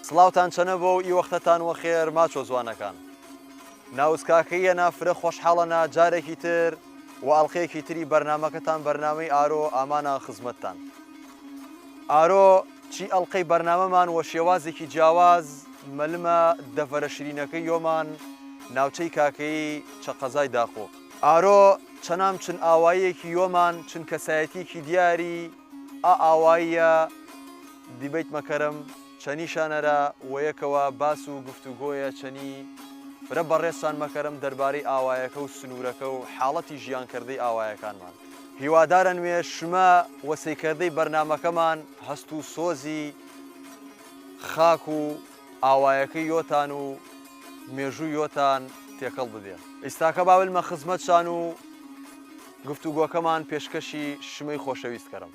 سڵاوتان چەنە بۆ و ئی وەختەتان وەخێر ماچۆ جوانەکان. ناوسکاکەیە نافرە خۆشحاڵەنا جارێکی تر و ئەڵقەیەکی تری بەرنامەکەتان بەرنامەی ئارۆ ئامانە خزمەتتان. ئارۆ چی ئەڵقەی بەرنامەمان وە شێوازێکی جیاواز مەلمە دەڤەرە شیرینەکەی یۆمان ناوچەی کاکەی چەقەزای داخۆ. ئارۆ چەنام چن ئاواییەکی یۆمان چن کەسایەتیکی دیاری ئاواییە دیبیت مەکەرم چەنی شانەرە وەیەکەوە باس و گفتوگۆیە چەنی فرە بەڕێستان مەکەرم دەربارەی ئاوایەکە و سنوورەکە و حاڵەتی ژیانکردەی ئاوایەکانمان. هیوادارن وێ شمە وەسەیکردەی بەرنامەکەمان هەست و سۆزی خاک و ئاوایەکەی یۆتان و مێژوو یۆتان تێکەڵ بدێن. ئێستاکە باولمە خزمەتشان و گفتوگۆکەمان پێشکەشی شمەی خۆشەویستکەرم.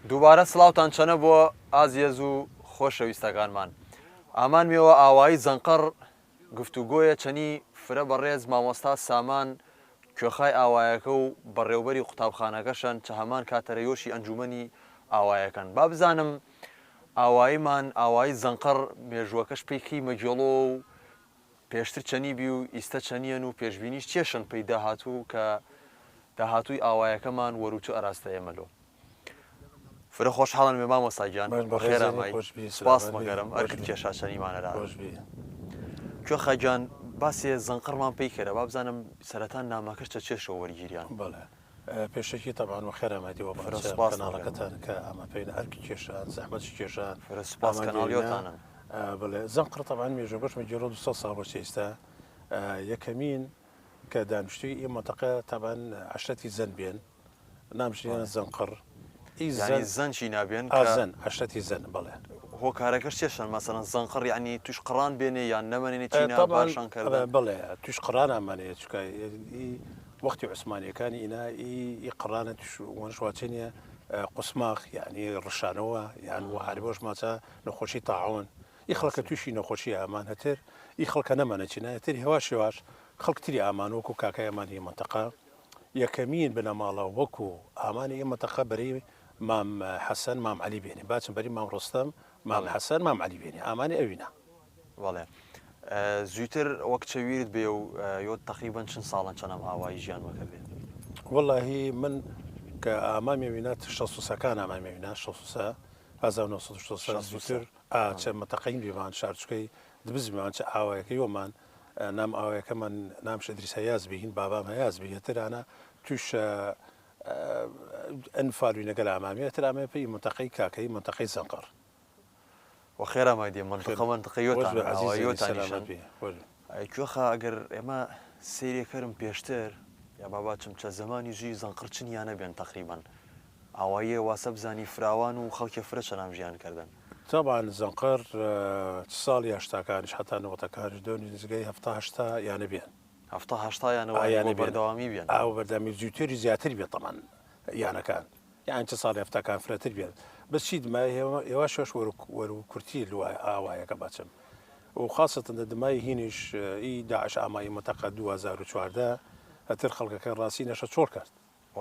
دووبارە سڵاوتان چەنە بۆ ئازیەز و خۆشەویستەکانمان. ئامان مێوە ئاوایی زەنقەر گفتوگۆیە چەنی فرە بەڕێز مامۆستا سامان کوێخای ئاوایەکە و بەڕێوبەری قوتابخانەکەشن چە هەمان کاتەرەیۆشی ئەنجومەنی ئاوایەکەن. با بزانم ئاواییمان ئاوایی زەنقەر مێژووەکەش پێی مەگێڵۆ و پێشتر چەنی بی و ئیستە چەنیەن و پێشبینیش چێشن پێی داهاتوو کە داهاتووی ئاوایەکەمان وەروچ ئەراستە ئێمەلۆ. فرە خۆشحاڵن وێ مامۆستاگیان خێرامای سپاس مەگەرم ئەرکرد کێشا چەنیمانەدا. کوێخەگیان باسێ زەنقەرمان پێی کردە با بزانم سەرەتا نامەکەش چە چێشەوە وەرگیریان. بەڵێ پێشەکی تەبان و خێرامەدیەوە بەناڵەکەتان کە ئەمە پێین ئەرکی کێشان زەحمەتی کێشان سپاس کەناڵیۆتانن. بڵێ زەنقەر تەبان مێژوەکەش مەگێڕۆ 200 ساڵ بۆ ئێستا یەکەمین کە دانیشتووی ئێ مەنتەقە تەبان عەشرەتی زەن بێن نامژیانە زەنقەر زەنشی نابێن زەن عەشرەتی زەن بڵێ هۆکارەکەش چێشن مەسەڵەن زەنقەر یعنی توش قڕان بێنێ یان نەمەنێنێ چینا باشان کردن. بڵێ توش قڕان ئەمانەیە چکە وەختی عوسمانیەکانی ئینا ئی قڕانە توش وەنشواچێنە قوسماخ یعنی ڕشانەوە یان وهاربۆش ماچە نەخۆشی تاعون ئی خەڵکە تووشی نەخۆشی ئامان هەتر ئی خەڵکە نەمانە چینە هەتر هێوا شێواش خەڵکتری ئامان وەکو کاکای ئەمانی مەنتەقە یەکەمین بنەماڵە وەکو ئامانی ئێ مەنتەقە بەرەی مام حەسەن مام عەلی بێنێ باچم بەری مام ڕۆستەم مام حەسەن مام عەلی بێنێ ئامانی ئەوینە. بەڵێ زووتر وەک چەویرت بێ و یۆ تەقریبەن چەند ساڵن چەنەم ئاوایی ژیان وەکردێت. وەڵاهی من کە ئامامی وینات شەسوسەکان ئامامی وینا شەسوسە 1960 زووتر چە مەتەقەین بێمان شارچکەی دبزمان چە ئاوایەکەی وەمان نام ئاوایەکەمان نام شەدریس هەیاز بین بابام هەیاز بی هەترانە توش ئەنفالوینەگەل ئامامیە ترامێ پێی منتەقەی کاکەی منتەقەی زەنقەر وەخێرامای دێ منتەقەیۆتانیشان کوێخە ئەگەر ئێمە سێریەکەرم پێشتر یا باباچم چە زمانی ژی زەنقەر چنیانە بێن تەقریبان ئاواییە واسە بزانی فراوان و خەڵکی فرە چەنام ژیان کردن. طبعا زەنقەر ساڵی هەشتاکانیش هەتا نەوەتەکانیش دۆنی نزگەی هەفتا یانە بێن هەفتا یانەوە بەردەوامی بێن ئاو بەردەمی زووتێری زیاتر بێت تەمان یانەکان یان چه ساڵی هەفتاکان فرەتر بێت بەس چی دمای ئێوە شەش وەرو کورتی لوای ئاوایەکە باچم و خاصەتەن دمای هینیش ئی داعش ئامایی مەتەقە 2014 هەتر خەڵکەکە ڕاستی نەشە چۆڵ کرد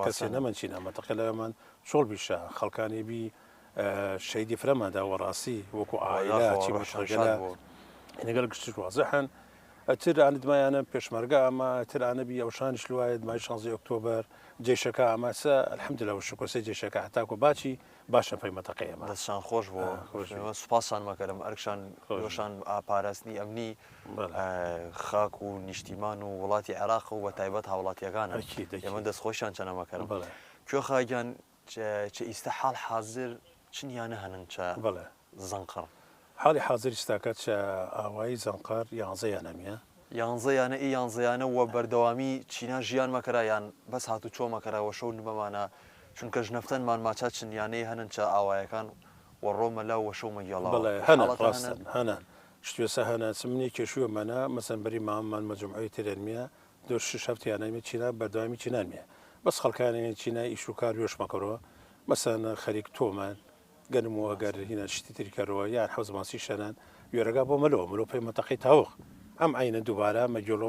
کەسێ نەمەچینە مەتەقە لەوێمان چۆڵ بیشە خەڵکانی بی شەیدی فرەمەدا وەڕاستی وەکو ئایلا چی مەشەگەلە لەگەڵ گشتش وازەحن ئەتر ئەنە دمایانە پێشمەرگە ئەمە ئەتر ئەنەبی ئەوشانش لوایە دمای 16 ئۆکتۆبەر جێشەکە ئەماسە الحەمدلله و شکۆسەی جێشەکە هەتاکو باچی باشە پەی مەتەقەی ئەمە دەستشان خۆش بۆ سوپاسان مەکەرم ئەرکشان خۆشان ئاپاراستنی ئەمنی خاک و نیشتیمان و وڵاتی عێراق و بەتایبەت هاوڵاتیەکانە ئێمە دەستخۆشیان چەنە مەکەرم. کوێخەگیان چە ئیستە حاڵ حازر چنیانە هەنن چە زەنقەر حاڵی حازر ئێستاکە چە ئاوایی زەنقەر یانزەیانەمیە یانزەیانە ئی یانزەیانە وە بەردەوامی چینا ژیان مەکەرایان بەس هاتو چۆ مەکەرەوە شەو نبەمانە چونکە ژنەفتەنمان ماچات چنیانەی هەنن چە ئاوایەکان وەڕۆمە لا وە شەو مەگیاڵەوە بەڵێ هەنە ڕاستن هەنە شتوێسە هەنە سمنی کێشووەمەە مەسەن بەری مامان مەجموعەی ترێنمیە دۆ شش هەفتیانەمی چینا بەردەوامی چینانمیە بەس خەڵکانی چینای ئیش و کار وێش مەکەڕەوە مەسەن خەریک تۆمان گەنمەوە گەر هینە شتی تریکەرەوە یان حەوز ماسی شەنان وێرەگا بۆ مەلۆ پێی مەتەقی تاوق ئەم عینە دووبارە مەجۆڵۆ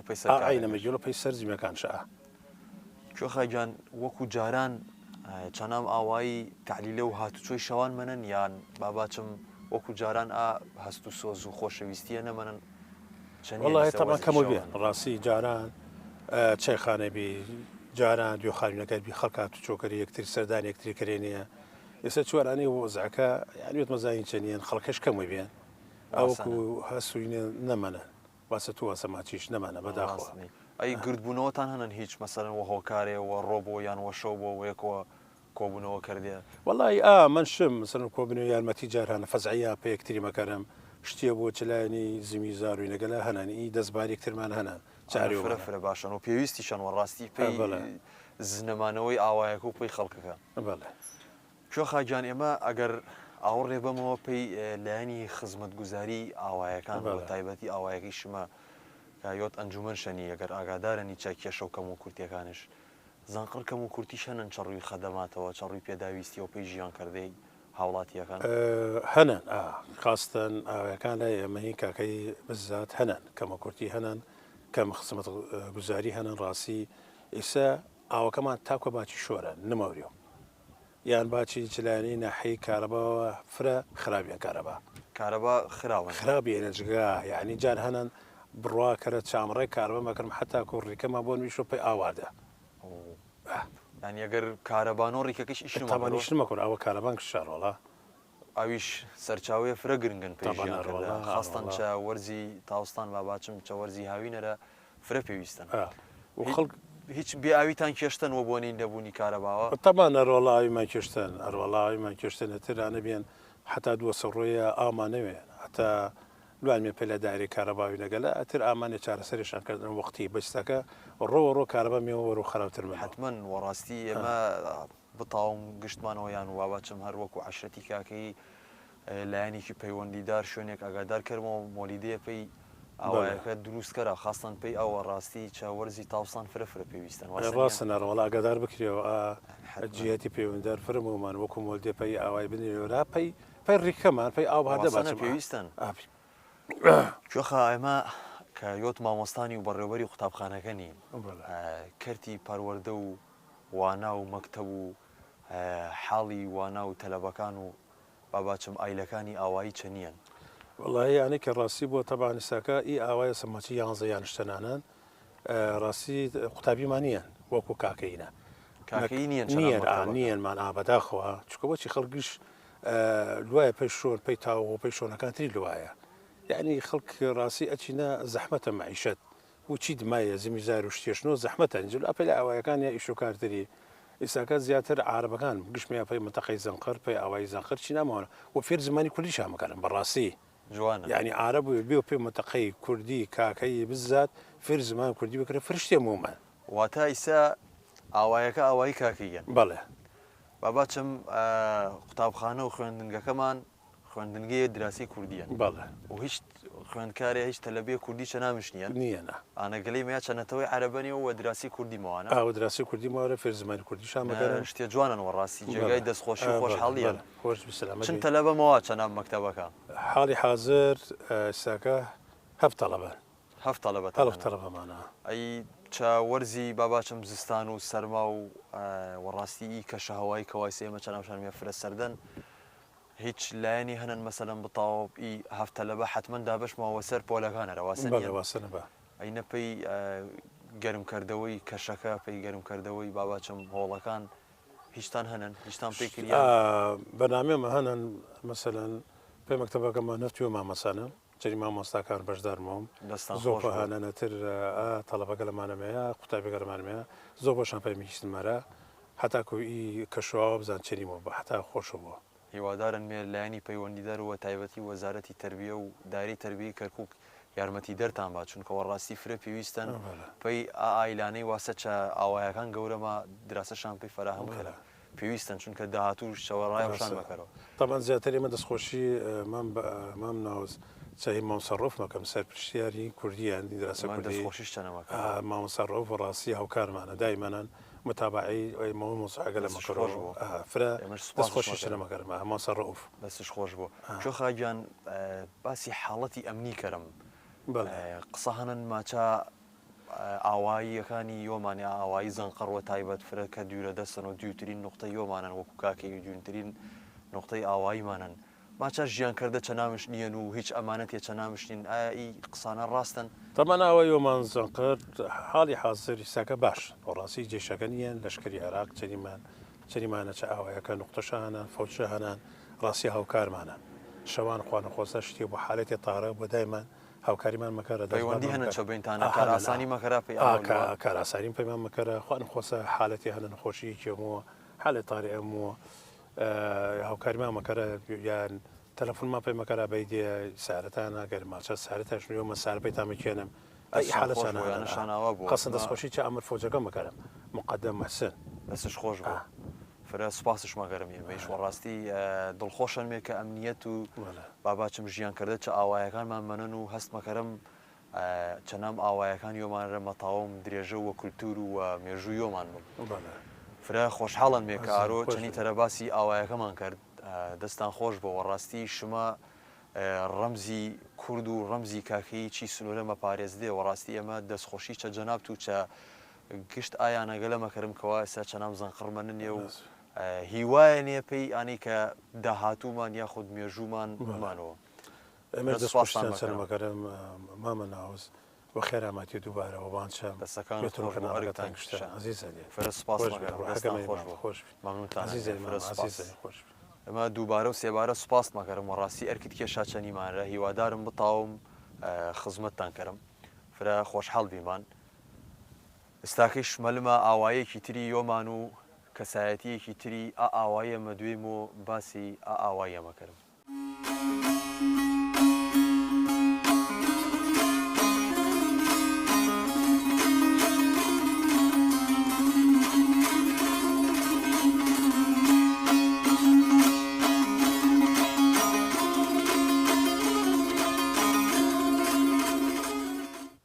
پێی عینە مەجۆڵە پێی سەر زیمەکان شەع کوێخەگیان وەکو جاران چەنام ئاوایی تعلیلە و هاتوچۆی شەوان منن یان باباچم وەکو جاران هەست و سۆز و خۆشەویستیە نەمەنن والله تەمان کەم بێن ڕاستی جاران چایخانەبی جاران دوێخانەکەت بی خەڵکات و چۆکەری یەکتری سەردان یەکتری کرێنە ئێستا چوارانی وەزعەکە یانوێت مەزانین چەندیان خەڵکەش کەمە بێن ئەوکو هەسوینە نەمەنە واسە تو واسە ماچیش نەمانە بەداخوا ئەی گردبوونەوەتان هەنن هیچ مەسەرن وە هۆکارێەوە ڕۆبۆ یان وە شەو بۆ وەیەکەوە کۆبوونەوە کردێ وڵی من شم مثلن کۆبنەوە یارمەتی جارانە فەزعیا پێ یەکتری مەکەرم شتێ بۆ چلایانی زمی زاروی لەگەلا هەنانی دەستباری یەکترمان هەنان چارفرە باشن و پێویستیشان وەڕاستی پێی زنەمانەوەی ئاوایەکە و پێی خەڵکەکە کوێ خاگیان ئێمە ئەگەر ئاوڕێ بەمەوە پێی لایەنی خزمەتگوزاری ئاوایەکان بۆ تایبەتی ئاوایەکەی شمە یۆت ئەنجومەن شەنی ئەگەر ئاگادارنی چاکێشە و کەم و کورتەکانش زانقڕ کەم و کورتی شەنن چڕووی خەدەماتەوە چڕووی پێداویستی و پێی ژیان کردەی هاوڵاتیەکان هەنن خاستن ئاوەکان لای ئێمە هی کاکەی بزات هەنن کەمە کورتی هەنن کەم خزمەت گوزاری هەنن ڕاستی ئێستا ئاوەکەمان تاکۆ باچی شۆرە نمەوریەوە یان باچی چلانی ناحەی کارەباوە فرە خراپیان کارەبا خراپی ئێنەجگا یعنی جار هەنن بڕواکەرە چامڕێ کاربە مەکرم حتا کوڕیکەمە بۆ نویشۆ پێی ئاوادە ینی ئەگەر کارەبانۆ ڕێکەکەش ئیشمەکەور ئەوە کارەبان شارۆڵە ئەویش سەرچاوی فرە گرنگن خاستان چ وەرزی تاوستان باباچم چە وەرزی هاوینەرە فرە پێویستن خەڵک هیچ بیاویتان کێشتنەوە بۆنین دەبوونی کارەباوە تەمان ئەرۆڵاویمان کێشتن ئەرۆڵاویمان کێشتنە ترانە بێن حتا دووە سەڕۆیە ئامانەوێن هەتا دوانمێ پێ لە دایری کارەباوی نەگەلە ئەتر ئامانێ چارەسەریشان کردن وەختی بەستەکە ڕۆ کارەبا مێوە وەرو خراوترمە حتمما وەڕاستی ئێمە بتاوم گشتمانەوە یان واباچم هەر وەکو عشرەتی کاکەی لایەنێکی پەیوەندیدار شوێنێک ئاگادار کردمەوە مۆلیدەیە پێی ئاوایەکە دروستکەرە خاستان پێی ئەوە ڕاستی چاوەرزی تاوسان فرە پێویستن ڕاستە نەڕەوەڵا ئاگادار بکرێەوە جیهەتی پەیوەنددار فرمومان وەکو مۆلدێ پێی ئاوای بنێرا پێی ڕیکەمان پێی ئاو هەردە پێویستن کوێخە ئێمە کە یۆت مامۆستانی و بەڕێوەری قوتابخانەکە نین کەرتی پەروەردە و وانا و مەکتەب و حاڵی وانا و تەلەبەکان و باباچم ئایلەکانی ئاوایی چەنیەن وڵی یانێک کە ڕاستی بۆ تەبانستاکە ئی ئاوایە سەمەچی یانزە یان شتەنانن ڕاستی قوتابیمان نییە وەکو کاکەینە نیەنمان ئابداخەوە چکە بۆچی خەڵگیش لوایە پێی شۆن پێی تاوە پێی شۆنەکان تری لوایە یعنی خەڵک ڕاستی ئەچینە زەحمەتە معیشت و چی دمایە زمیزار و شتێشنەوە زەحمەتە ئەنجل ئەپێ لە ئاوایەکان یا ئیشۆکارتری ئێساکە زیاتر عربەکان گشتمیان پێی منتەقەی زەنقەر پێی ئاوای زەنقەر چی نامەوە و فێر زمانی کوردیش هەمەکەن بەڕاستی جوانە یعنی عرب و بێ پێ منتەقەی کوردی کاکەی بزات فێر زمان کوردی بکرێت فرشتێ مومە واتە ئیسا ئاوایەکە ئاوایی کاکەیگەن بەڵێ باباچم قوتابخانە و خوێندنگەکەمان خوێندنگەیە دراسی کوردیە بەڵێ و هیچ خوێندکارێ هیچ تەلەبێ کوردی چە نامشنیە نییەنە ئانەگەلی میا چەنەتەوەی عربەنیەوە دراسی کوردی ماوانە دراسی کوردی ماوەرە فێر زمانی کوردیشان مەگەرن شتێ جوانن وەڕاستی جێگای دەستخۆشی و خۆشحاڵیە خۆش بسلام چەند تەلەبەمەوە چەنام مەکتەبەکە حاڵی حاضر ساکە هەفت تەڵەبە هەفت تەلەبەت تەڵەبەمانە ئەی چاوەرزی باباچم زستان و سەرما و وەڕاستی کەشە هەوای کەوای ئێمە چەناوشانمە فرە سەردەن هیچ لایەنی هەنن مەسەلەن بتاوب ئی هەفت تەلەبە حتمما دابشمەوە سەر پۆلەکانەرە واسنە بە ئەینە پێی گەرمکردەوەی کەشەکە پێی گەرمکردەوەی باباچم هۆڵەکان هیچتان هەنن هیچتان پێی کرد بەنامێمە هەنن مەسەلەن پێ مەکتەبەکەمان نەفتووە مامەسانە جەری مامۆستاکان بەشدارمەوەم زۆر هەنەتر تەڵەبەکە لەمانەمەیە قوتابێکە لەمانمەیە زۆر بۆشان پێی میشتمەرە هەتاکوئی کەشواوە بزان چێنیمەوە بە حتا خۆشەوە هیوادارن مێ لایەنی پەیوەندیدارەوە تایبەتی وەزارەتی تربیە و داری تربیی کەرکک یارمەتی دەرتان با چونکەوە ڕاستی فرە پێویستن پێی ئایلانەی واسە چە ئاوایەکان گەورەمە دراسەشان پێی فراهم کرا پێویستن چونکە داهاتوو شەوەڕایشان بکەرەوە تامان زیاتر ئێمە دەستخۆشی مام ناوز چاهی مامسەڕۆف مەکەم سەر پرسیاری کوردیان دراسە کوردی خۆشیش چەنەمەکە مامسەڕۆف ڕاستی هاوکارمانە دایمانان متابعي موسوعه بس لما خوش كرو بو. فرا مش دەست سپاسش خۆشیش مەکەم. لەمە کەرمە هەمان سەرڕەوف بەسش خۆش بوو چۆ خاگیان باسی حاڵەتی ئەمنی کەرم قسە هەنن ماچە ئاواییەکانی یۆمانی ئاوایی زەنقەڕوە تایبەت فرە کە دوورە دەستن و دووترین نقطەی یۆمانن وەکو کاکەی جوونترین نقطەی ئاواییمانن ماچە ژیان کردە چەنامش نییەن و هیچ ئەمانەتێ چەنامش نین ئایا ئی قسانە ڕاستن تەمان ئەوەی وەمان زەنقەر حاڵی حاضری ساکە باش بەڕاستی جێشەکە نیەن لەشکری عێراق چەریمانە چە ئاوایەکە نقطەشانە فەوچە هەنان ڕاستی هاوکارمانە شەوان خوانە خۆسە شتی بۆ حالەتی تاڕە بۆ دایمان هاوکاریمان مەکەرە دەیوەندی هەنە چە بینتانە کار ئاسانی مەکەرا پێی کار ئاسانیم پەیمان مەکەرە خوان خۆسە حالەتی هەنە نەخۆشیەکەمەوە حالێ تاری ئەمەوە هاوکاریمان مەکەرە یان تەلەفۆنمان پێی مەکەرا بەیدێ سارەتانە گەرماچە سارەتەشنیۆمە سار پێی تامەکێنم ئەی حالەشانەوە بوو قەسەن دەستخۆشی چە ئەمر فۆجەکە مەکەرم مقدم مەسن بەسش خۆش بوو فرە سوپاسش مەگەرم مەیش وەڕاستی دڵخۆشن مێ کە ئەمنیەت و باباچم ژیان کردە چە ئاوایەکانمان منن و هەست مەکەرم چەنام ئاوایەکان یۆمانرە مەتاوم درێژە وە کولتور و مێژوو یۆمان بوو فرە خۆشحاڵن مێ کە ئارۆ چەنی تەرەباسی ئاوایەکەمان کرد دەستان خۆش بۆ وەڕاستی شمە ڕەمزی کورد و ڕەمزی کاکەی چی سنوورە مەپارێزدێ وەڕاستی ئەمە دەستخۆشی چە جەنابت و چە گشت ئایانەگە لە مەکەرم کەوا ئێستا چەنام زەنقڕمەنێ و هیوایە نێ پێی ئانی کە داهاتوومان یاخود مێژوومان بمانەوە ئەمە دەستخۆشیان سەرمەکەرم مامە ناوز بە خێرامەتی دووبارەوە بانچە دەستەکانەکەتان گشتە عزیزە فرە سوپاس خۆش مەمنونتان خۆش ئەمە دووبارە و سێبارە سوپاس مەکەرم وەڕاستی ئەرکت کێشا چەنیمانرە هیوادارم بتاوم خزمەتتان کەرم فرە خۆشحاڵ بیمان ئێستاکەی شمەلمە ئاوایەکی تری یۆمان و کەسایەتیەکی تری ئاوایە مەدوێم و باسی ئاوایە مەکەرم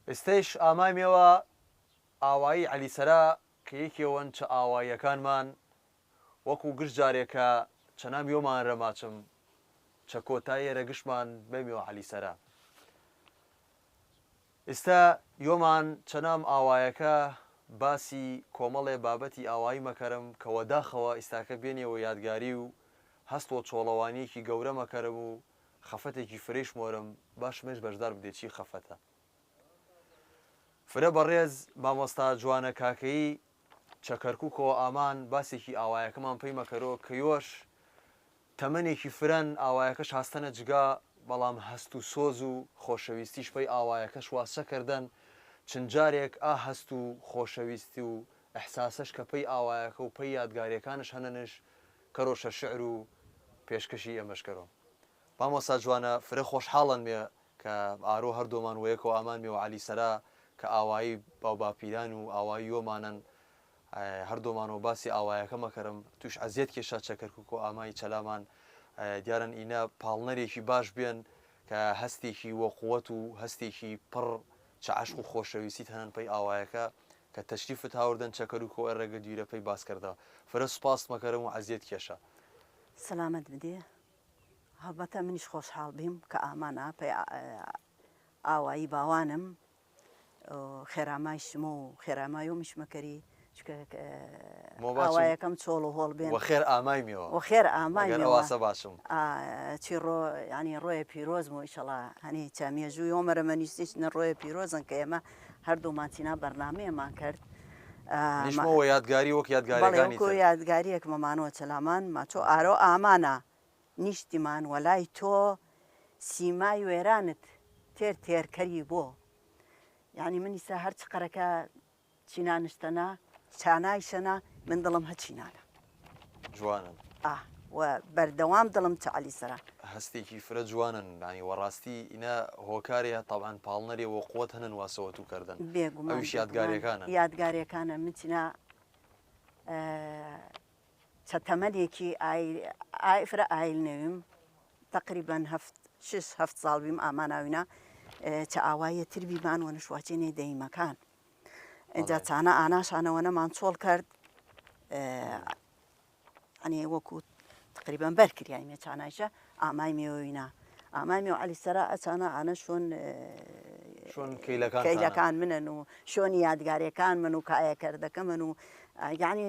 ئێستش ئامامەوە ئاوایی عەلیسەرا کە یەکێوەن چە ئاواییەکانمان وەکو گشت جارێکە چەنام یۆمان ڕەماچم چە کۆتایی ێرەگشتمان بەمێوە عەلیسەرا ئێستا یۆمان چەنام ئاوایەکە باسی کۆمەڵێ بابەتی ئاوایی مەکەرم کە وەداخەوە ئێستاکە بێنێەوە یادگاری و هەستۆ چۆڵەوانیەکی گەورە مەکەرم و خەفەتێکی فرێش مۆرم باشمێش بەشدار بدێکی خەفەتە فرە بەڕێز مامۆستا جوانە کاکەی چەکەرکووکەوە ئامان باسێکی ئاوایەکەمان پێی مەکەرەوە کە یۆش تەمەنێکی فرەن ئاوایەکەش هاستەنە جگا بەڵام هەست و سۆز و خۆشەویستیش پێی ئاوایەکەش واسەکردن چەند جارێک هەست و خۆشەویستی و ئەحساسەش کە پێی ئاوایەکە و پێی یادگاریەکانش هەننش کەڕۆشە شعر و پێشکەشی ئەمەشکەرەوە مامۆستا جوانە فرە خۆشحاڵن مێ کە ئارۆ هەردوومان وەیەکەوە ئامان مێوە عەلیسەرا کە ئاوایی باوباپیران و ئاوایی یۆمانن هەردوومانەوە باسی ئاوایەکە مەکەرم توش عەزیەت کێشا چەکەرکووک و ئامایی چەلامان دیارن ئینە پاڵنەرێکی باش بێن کە هەستێکی وەقووەت و هەستێکی پڕ چە عەشق و خۆشەویستیت هەنن پێی ئاوایەکە کە تەشریفت هاوردن چەکەرکووک و ڕێگە دوورە پێی باسکردەوە فرە سوپاس مەکەرم و عەزیەت کێشە سەلامەت بدێ هەڵبەتە منیش خۆشحاڵ بیم کە ئامانە پێی ئاوایی باوانم خێرامای شمە و خێرامای و میشمەکەری ئاوایەکەم چۆڵ و هۆڵ بێن خێر ئامایمیەوە و خێر ئامایەوەسە باشم چی ڕۆ ینی ڕۆیە پیرۆزم و ئیشەڵا هەنی چامیێژوو ئۆمەرە مەنیستیش نە ڕۆیە پیرۆزن کە ئێمە هەردوومان چینا بەرنامەیەمان کرد نیشمەوە یادگاری وەک یادگاریەکانی یادگاریەک مەمانەوە چەلامان ماچۆ ئارۆ ئامانە نیشتیمان وەلای تۆ سیمای وێرانت تێرکەری بۆ یعنی منیسا هەرچ قەرەکە چینانشتەنا چانایشەنا من دڵم هەچینانە جوانن و بەردەوام دڵم چ عەلیسەرا هەستێکی فرە جوانن ینی وەڕاستی ئینە هۆکارێ تاوان پاڵنەرێ وە قووەت هەنن واسەوەتوکردن بێگومانش یادگاریەکانە یادگاریەکانە منچنا چەتەمەلێکی فرە ئایل نەویم تقریبان 6-7 ساڵ بیم ئاماناوینە چە ئاوایە تربیمان وە نشواچێنێ دەیمەکان اینجا چانە ئاناشانەوە نەمان چۆڵ کرد يعني وەکو تقریبان بەرکرد یانی چانایشە ئامای مێوەینا ئامای مێوە عەلی سەرا ئەچانە ئانە شۆن کەیلەکان کەیلەکان منن و شۆنی یادگاریەکان من و کایەکەردەکە من و یعنی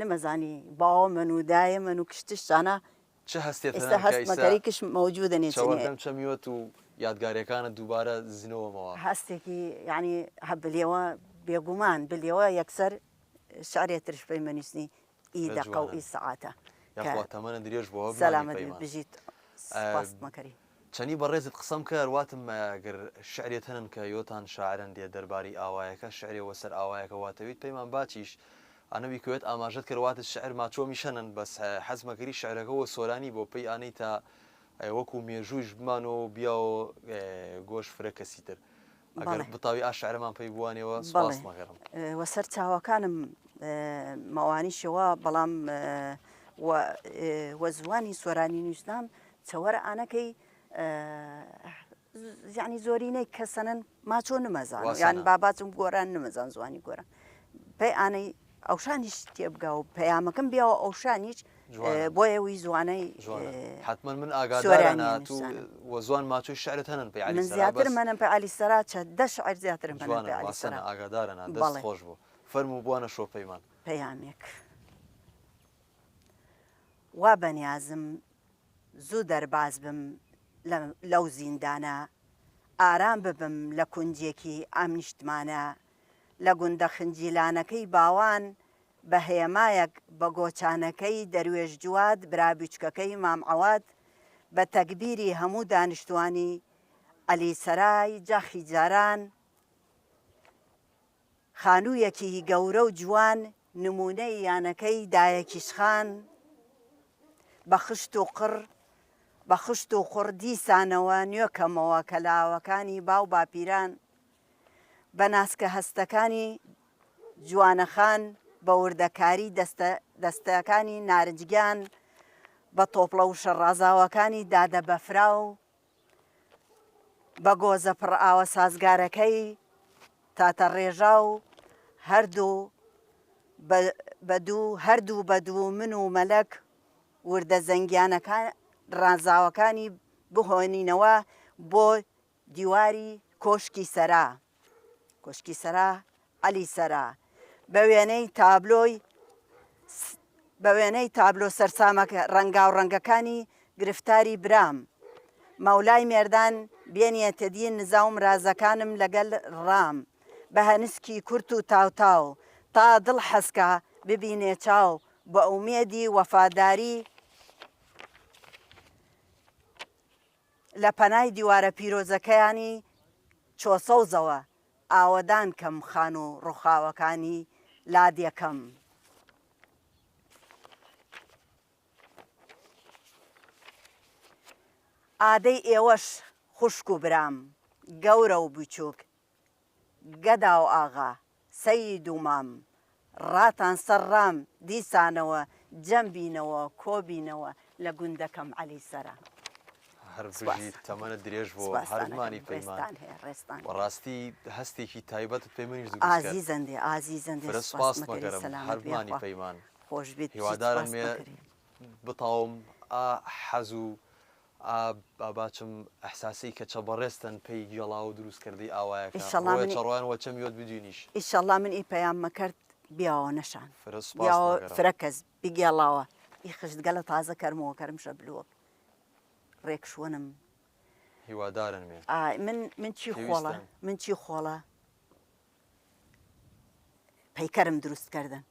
نمەزانی باوە من و دایە من و کشتشانە چه هەستێت ئێستا هەستمەکەری کش مەوجودە چەوەردەم چەمیوەت و یادگاریەکانە دووبارە زینەوەمەوە هەستێکی یعنی هەبلێەوە بێگومان بلێەوە یەکسەر شعرێ ترش پێی مەنووسنی ئی دەقە و ئی سەعاتە یاخوا تەمەنە درێژ بۆەوە سەلامەت بژیت مەکەری چەنی بەڕێزت قسەم کرد واتم گەر شعرێت هەنن کە یۆتان شاعرن دێ دەرباری ئاوایەکە شعرێەوە سەر ئاوایەکە واتەویت پەیمان باچیش ئەنەوی کوێت ئاماژەت کردواتت شعر ماچۆمی شەنن بەس حەزمەکەری شعرەکەەوە سۆرانی بۆ پێی ئانەی تا وەکو مێژووش بمانەوە بیاوە گۆش فرە کەسی تر ئەگەر بتاوی ئاشعرەمان پێی بوانەوە سپاس مەگەڕم وەسەر چاوەکانم مەوانیشەوە بەڵام وە زوانی سۆرانی نووسنام چەوەرە ئانەکەی یعنی زۆرینەی کەسەنن ماچۆ نمەزان یان باباچم گۆران نمەزان زوانی گۆران پێی ئانەی ئەوشانیش تێبگا و پەیامەکەم بیاوە ئەوشانیش بۆیەوەی زوانەی حتمما من ئاگادارانە تو وە زوان ماچۆی شعرت هەنن پێی من زیاتر منم پێ عەلی سەرا چەندە شعر زیاترم هەنن پێ عەلی سەرا ئاگادارانە دەست خۆش بوو فەرموو بوانە شۆ پەیمان پەیامێک وا بەنیازم زوو دەرباز بم لەو زیندانە ئارام ببم لە کونجێکی ئەم نیشتمانە لە گوندە خنجیلانەکەی باوان بە هێمایەک بە گۆچانەکەی دەروێژ جواد برابچکەکەی مامعەواد بە تەکبیری هەموو دانیشتوانی عەلی سەرای جاخی جاران خانوویەکی گەورە و جوان نمونەی یانەکەی دایەکیشخان بە خشت و قڕ دیسانەوە نوێکەمەوە کەلاوەکانی باو باپیران بە ناسکە هەستەکانی جوانەخان بە وردەکاری دەستەکانی نارنجگیان بە تۆپڵە و شەڕازاوەکانی دادە بەفرا و بە گۆزە پڕ ئاوە سازگارەکەی تاتە ڕێژا و هەردوو بەدوو من و مەلەک وردە زەنگیانەکان ڕازاوەکانی بهۆنینەوە بۆ دیواری کۆشکی سەرا عەلی سەرا بە وێنەی تابلۆ سەرسامەکە ڕەنگاو ڕەنگەکانی گرفتاری برام مەولای مێردان بێنیەتە دین نزاوم رازەکانم لەگەل ڕام بە هەنسکی کورت و تاوتاو تا دڵ حەسکە ببینێ چاو بە ئومێدی وەفاداری لە پەنای دیوارە پیرۆزەکەیانی چۆسەوزەوە ئاوەدان کەم خان و ڕووخاوەکانی لادیەکەم ئادەی ئێوەش خوشک و برام گەورە و بچووک گەدا و ئاغا سەید و مام ڕاتان سەرڕام دیسانەوە جەمبینەوە کۆبینەوە لە گوندەکەم عەلی سەرا هەر بژی تەمەنە درێژ بۆ هەرمانی پەیمان ڕاستی هەستێکی تایبەت پێ منیش ئازیزەندێ ئازیزەندێ سپاس مەگەرم هەرمانی پەیمان خۆشبێت هیوادارم مێ بتاوم حەز و باباچم ئەحساسی کە چە بەڕێستن پێی گێڵا و دروستکردی ئاوایەکە چڕوان وە چەمیۆت بجوینیش ئیشەڵڵا من ئی پەیاممە کرد بیاوە نەشان فرەکەس بیگێڵاوە ئی خشتگەلە تازە کەرمەوە کەرمشە بلووە ڕێکشوەنم هیوادارن من چی خۆڵە پەیکەرم دروستکردن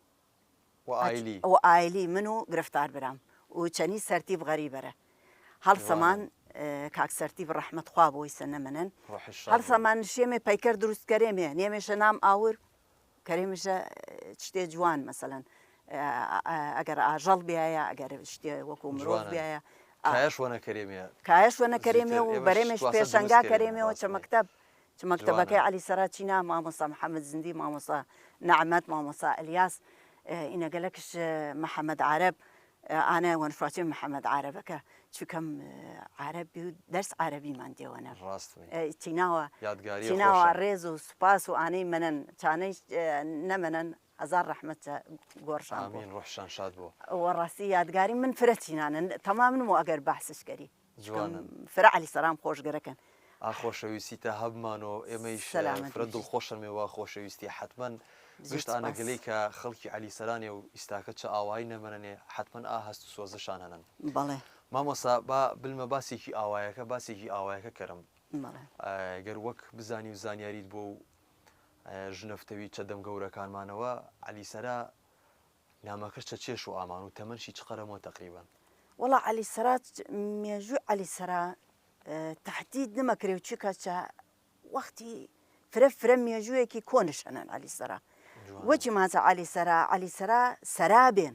ئەو ئایلی من و گرفتار برام و چەنی سەرتیب غەریبەرە هەڵسەمان کاک سەرتیب ڕەحمەتخوا بۆی سەنە منن هەڵسەمان شێمێ پەیکەر دروستکەرێمێ نێمێشە نام ئاور کەرێمشە شتێ جوان مەسەلەن ئەگەر ئاژەڵ بیایە ئەگەر شتێ وەکو مرۆڤ بیایە کایەش وە نەکەرێمێ و بەرێمێش پێشەنگا کەرێمەوە چە مەکتەبەکەی عەلی سەرا چینا مامۆستا محەممەد زیندی مامۆستا نەعمەت مامۆستا ئەلیاس ئینەگەلەکش محەممەد عارەب ئانە وەنفراچێ محەممەد عارەبەکە چکەم عربی و دەرس عربیمان دێوەنە چیناوە ڕێز و سوپاس و ئانەی منن چانەی نەمەنن هزار ڕەحمەت گۆڕشان ئامین ڕۆحشان شاد بوو وەڕاستی یادگاری من فرەچینانن تەمام و ئەگەر بەحسشکەری جوانن فرە علی سەرام خۆشگەرەکەن خۆشەویستیتە هەبمان و ئێمەش فرە دڵخۆشن مێوە خۆشەویستی حتمما گشتانە گلەی کە خەڵکی علی سەرانێ و ئیستاکە چه ئاوایی نەمەنێ حتمما هەست و سۆزەشان هەنن بەڵێ مامۆسا با بلمە باسێکی ئاوایەکە باسێکی ئاوایەکە کەرم گەر وەک بزانی و زانیاریت بۆ و ژنەفتەوی چەدەم گەورەکانمانەوە علی سەرا نامەکەش چە چێش و ئامان و تەمەنشی چ قەرەمەوە تقریبان وەڵا علی سەرات مێژووی علی سەرا تهدید نەمەکرێ و چی کەچە وەختی فرە مێژوویەکی کۆنشەنن علی سەرا وەچی ماچە علی سەرا سەرا بێن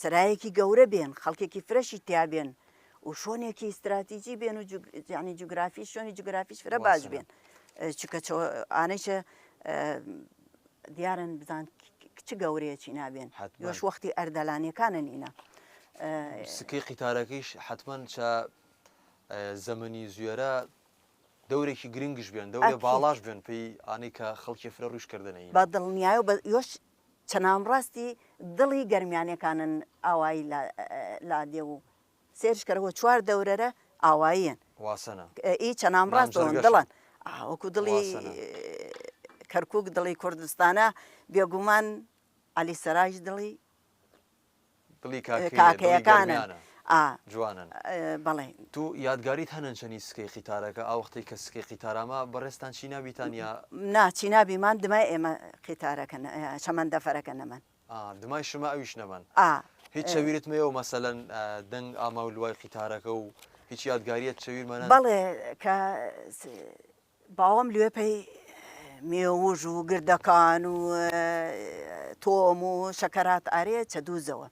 سرایەکی گەورە بێن خەڵکێکی فرەشی تیا بێن و شۆنێکی استراتیجی بێن و ینی جوگرافی شوێنی جوگرافیش فرە باش بێن چکە ئانەیشە دیارن بزان کچ گەورەیەکی نابێن یۆش وەختی ئەردەلانیەکانن ئینە سکەی قیتارەکەیش حتمما چە زەمەنی زوێرە دەورێکی گرنگش بێن دەورە باڵاش بێن پێی ئانەی کە خەڵکی فرە ڕوشکردنەی بە دڵنیایە و یۆش چەنام ڕاستی دڵی گەرمیانەکانن ئاوایی لا دێ و سێرشکەرەوە چوار دەورەرە ئاواییان واسەنە ئی چەنام ڕاستەوەن دڵن وەکو دڵی کەرکک دڵی کوردستانە بێگومان علی سەرایش دڵی کاکەیەکانن جوانن بەڵێ تو یادگاریت هەنن چەنی سکەی قیتارەکە ئەو وەختەی کە سکەی قیتارامە بەڕێستان چی نابیتان یا ناچی نابیمان دمای ئێمە قیتارەکەن چەمەندەفەرەکە نەمەن دمای شما ئەویش نەبن هیچ شەویرت مەوە مەسەلەن دەنگ ئاما و لوای قیتارەکە و هیچ یادگاریت شەویرمەە بەڵێ کە باوەم لێ پێی مێوژ و گردەکان و تۆم و شەکەرات ئارێ چە دووزەوە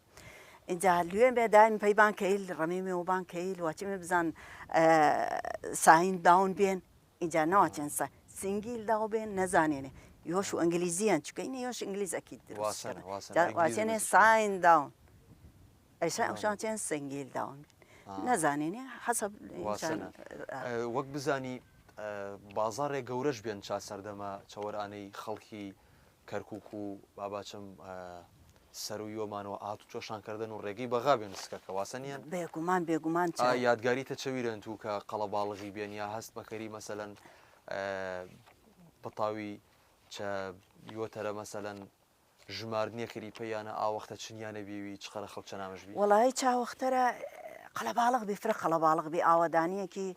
اینجا لێ بێدایم پەیبان کەیل ڕەمیمێ و بان کەیل واچمێ بزان ساین داون بێن اینجا ناوەچێن سنگیل داو بێن نەزانێنێ یۆش و ئەنگلیزیان چکەینە یۆش ئینگلیزەکی واچێنێ ساین داون ئەوشان چێن سنگیل داون نەزانێنێ حەسەب وەک بزانی بازارێک گەورەش بێن چا سەردەما چاوەرانەی خەڵکی کەرکک و باباچم سەر و یۆمانەوە ئات و چۆشانکردن و ڕێگەی بەغا بێن سکەکە واسەنیان بێگومان یادگاریتە چەویرن تو کە قەڵە باڵغی بێن یا هەست بەکەری مەسەلەن بەتاوی چە یۆتەرە مەسەلەن ژمارنیەکەری پێیانە ئاوەختە چنیانە بیوی چقەرە خەڵک چەنامەش بی وەڵی چاوەختەرە قەڵە باڵغ بی فرە قەڵە باڵغ بی ئاوەدانیەکی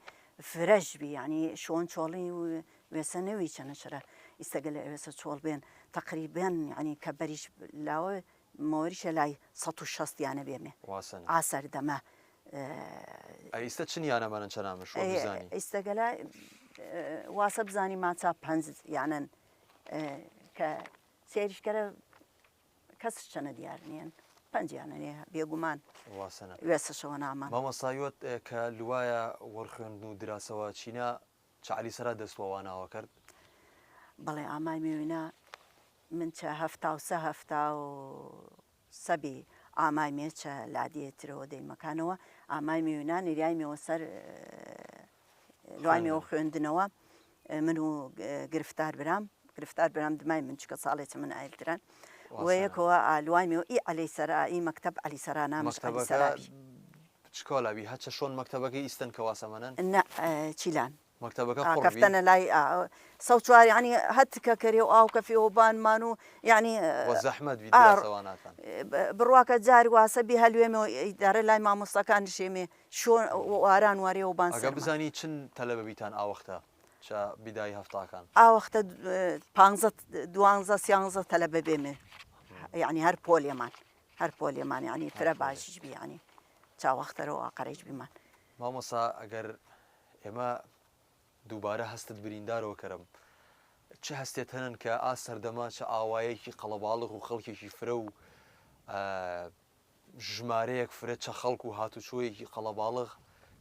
فرەش بی ینی شۆن چۆڵی و وێسە نەوی چەنەشرە ئیسەگەل ئەوێسە چۆڵ بێن تقریبێن ینی کە بەریش لاوە مۆریشە لای 160 یانە بێمێ ئاسەر دەمە ئەیستا چنیانەمانن چەنامەش بزانی ئیسەگەلا واسە بزانی ماچا پەنج یانن کە سێریشکەرە کەس چەنە دیار نیەن پەنجیانەیە بێگومان وێسەشەوە نامان مامەسایوت کە لوایە وەرخێندن و دراسەوە چینە چعلی سەرا دەستوەواناوە کرد بەڵێ ئامای میێوینە من چە هەفتا و سەبی ئامای مێچە لادیەترەوە دەیمەکانەوە ئامای میێوینا نریایمەوە سەر دوایمەوە خوێندنەوە من و گرفتار برام دمای من چکە ساڵێتە من ئایلتران وەیەکەوە ئالوایمەوە ئی عەلی سەرا ئی مەکتەب عەلی سەرا نامش عەلی سەرابی چکۆلاوی هەچە شۆن مەکتەبەکەی ئیستن کە واسەمەنن چیلان کەفتەنە لای سەوچوار ینی هەتکە کەرێ و ئاو کەفێەوە بانمان و ینی زەحمەت بڕواکە جاری واسەبی هەلوێمەوە ئیدارە لای مامۆستەکان شێمێ شۆن واران وارێ و بان بزانی چن تەلەبەبیتان ئاوەختە بیدای هەفتاکان ئاوەختە 12 تەلەبە بێمێ ینی هەر پۆلێمان ینی فرە باشش بی ینی چاوەختەرەوە ئاقەرەیش بیمان مامۆسا ئەگەر ئێمە دووبارە هەستت بریندارەوە کەرم چه هەستێت هەنن کە سەردەما چه ئاوایەکی قەڵەباڵغ و خەڵکێکی فرە و ژمارەیەک فرە چە خەڵک و هاتوچۆیەکی قەڵەباڵغ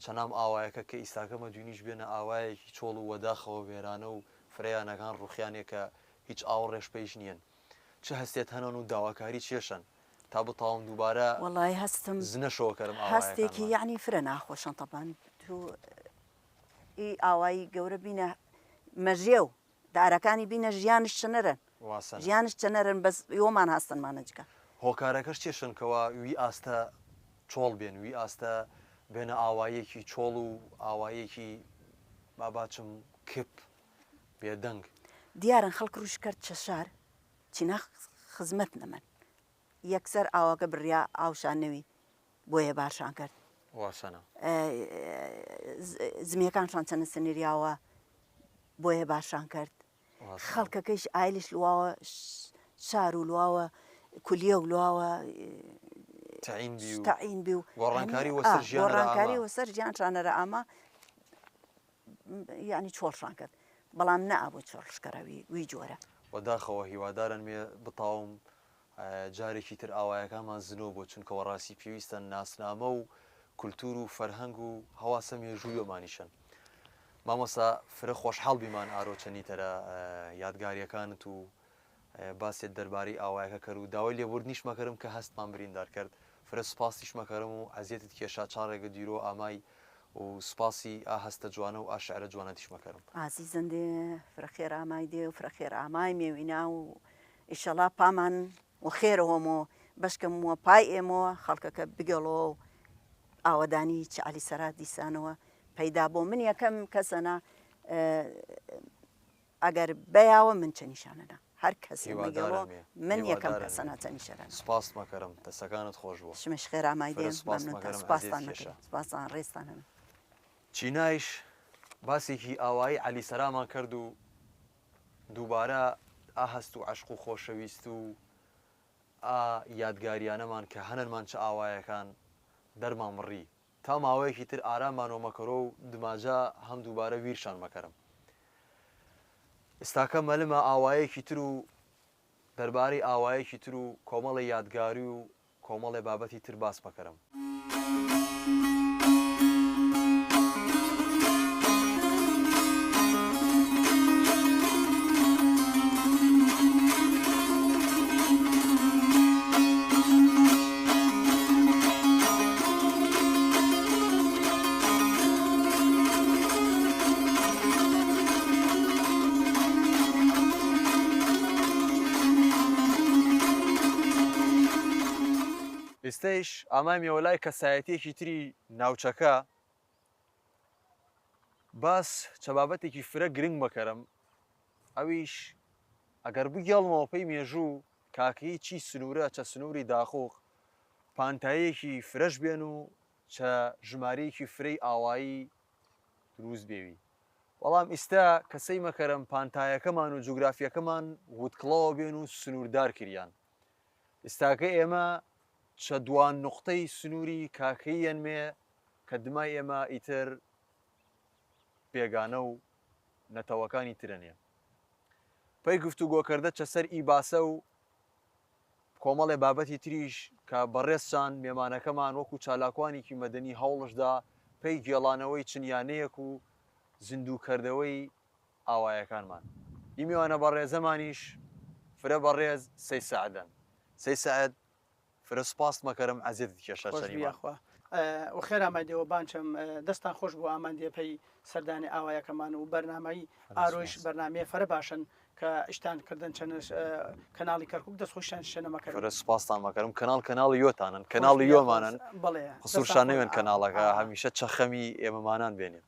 چەنام ئاوایەکە کە ئیستاکەمە دوینیش بێنە ئاوایەکی چۆڵ و وەداخەوە وێرانە و فرەیانەکان ڕوخیانێکە هیچ ئاو ڕێش پێیش نییەن چه هەستێت هەنن و داواکاری چێشن تا بتاوم دووبارە وەڵی هەستم زنەشەوە کەرم هەستێکی یعنی فرە ناخۆشن تەبان تو ئی ئاوایی گەورە بینە مەژێ و دارەکانی بینە ژیانش چنەرن ژیانش چەنەرن بەس ئێوەمان هەستنمانەجگە هۆکارەکەش چێشنکەوە وی ئاستە چۆڵ بێن وی ئاستە بێنە ئاوایەکی چۆڵ و ئاوایەکی باباچم کپ بێدەنگ دیارن خەڵک ڕوش کرد چەشار چینا خزمەت نەمەن یەکسەر ئاواکە بڕیا ئاوشانەوی بۆیە باشان کرد واسەنە زمیەکانشان چەنە سنیریاوە بۆیە باشان کرد خەڵکەکەیش ئایلش لواوە شار و لواوە کولیە و لواوە تەعین بی و گۆڕانکاری وەسەر ژیانشانەرە ئاما یعنی چۆڵشان کرد بەڵام نەئابوو چۆڵشکەرەوی وی جۆرە وەداخەوە هیوادارن مێ بتاوم جارێکی تر ئاوایەکانمان زنۆ بۆ چونکەوە ڕاستی پێویستە ناسنامە و کولتور و فەرهەنگ و هەواسە مێژوویۆمانیشن مامۆستا فرە خۆشحاڵ بیمان ئارۆچەنی تەرە یادگاریەکانت و باسێت دەربارەی ئاوایەکە کرد و داوای لێبوردنیش مەکەرم کە هەستمان بریندار کرد فرە سوپاسیش مەکەرم و ئەزیێتت کێشا چاڕێگە دیرۆ ئامای و سوپاسی ئا هەستە جوانە و ئاشعرە جوانەتیش مەکەرم ئازیزن دێ فرەخێر ئامای دێ و فرەخێر ئامای مێوینا و ئیشەڵا پامان و خێرەوەمەوە بەشکەم وە پای ئێمەوە خەڵکەکە بگەڵەوە و ئاوەدانی چعلی سەرا دیسانەوە پەیدا بۆ من یەکەم کەسەنە ئەگەر بەیاوە من چەنیشانەدا هەر کەسی من یەکەم کەسەنە چەنیشەرە سپاس مەکەرم دەستەکانت خۆش بووە شمش خێر ئامای دێم سپاسان سپاسان ڕێستانە چینایش باسێکی ئاوایی عەلی سەرامان کرد و دووبارە ئاهەست و عەشق و خۆشەویست و یادگاریانەمان کە هەنەرمان چه ئاوایەکان دەرمان بڕی تا ماوەیەکی تر ئارامانەوە مەکەرۆ و دماجە هەم دووبارە ویرشان مەکەرم ئێستاکە مەلمە ئاوایەکی تر و دەربارەی ئاوایەکی تر و کۆمەڵی یادگاری و کۆمەڵی بابەتی تر باس مەکەرم ئێستەیش ئامای مێوەلای کەسایەتیەکی تری ناوچەکە باس چەبابەتێکی فرە گرنگ بەکەرم ئەویش ئەگەر بگەڵمەوە پێی مێژوو کاکەی چی سنوورە چە سنووری داخۆخ پانتایەکی فرەش بێن و چە ژمارەیەکی فرەی ئاوایی دروست بێوی بەڵام ئێستا کەسەی مەکەرم پانتایەکەمان و جوگرافیەکەمان وتکڵەوە بێن و سنووردار کریان ئێستاکە ئێمە چە دوان نقطەی سنووری کاکەیەن مێ کە دمای ئێمە ئیتر بێگانە و نەتەوەکانی ترە نیە پێی گفتوگۆکردە چەسەر ئی باسە و کۆمەڵێ بابەتی تریش کە بەڕێزشان مێمانەکەمان وەکو چالاکوانێکی مەدەنی هەوڵشدا پێی گێڵانەوەی چنیانەیەک و زیندووکردەوەی ئاوایەکانمان ئی میوانە بەڕێزەمانیش فرە بەڕێز سەی سەعەدەن سەی سەعەد فرە سپاس مەکەرم ئەزیێت کێشە شەریخوا و خێر ئامادەوە بانچەم دەستان خۆش بوو ئامادێ پێی سەردانی ئاوایەکەمان و بەرنامەی ئاڕۆیش بەرنمەیە فەرە باشن کە ئشتان کردن چەند کەناڵی کەرکک دەستخۆشیان شەنەمەکەن فرە سپاسان مەکەرم کەناڵی یۆتانن کەناڵی یۆمانن خسوورشان نوێن کەناڵەکە هەمیشە چەخەمی ئێمەمانان بێنێت